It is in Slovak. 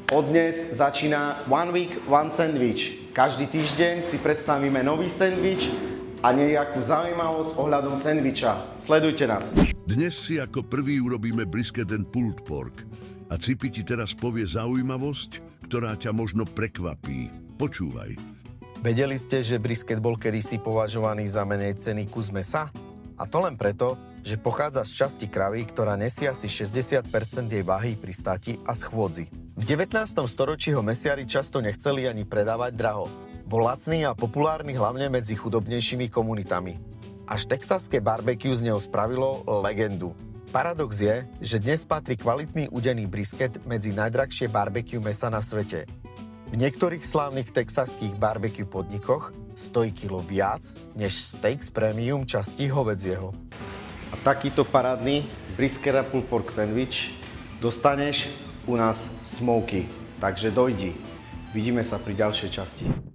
Od dnes začína One Week, One Sandwich. Každý týždeň si predstavíme nový sandwich a nejakú zaujímavosť ohľadom sandwicha. Sledujte nás. Dnes si ako prvý urobíme brisket and pulled pork. A Cipi ti teraz povie zaujímavosť, ktorá ťa možno prekvapí. Počúvaj. Vedeli ste, že brisket bol kedysi považovaný za menej cenný kus mesa? A to len preto, že pochádza z časti kravy, ktorá nesie asi 60% jej váhy pri státi a schôdzi. V 19. storočí ho mesiari často nechceli ani predávať draho. Bol lacný a populárny hlavne medzi chudobnejšími komunitami. Až texaské barbecue z neho spravilo legendu. Paradox je, že dnes patrí kvalitný udený brisket medzi najdrahšie barbecue mesa na svete. V niektorých slávnych texaských barbecue podnikoch stojí kilo viac než steak z premium časti hovedzieho. A takýto parádny brisket a pulled pork sandwich dostaneš u nás Smoky. Takže dojdi. Vidíme sa pri ďalšej časti.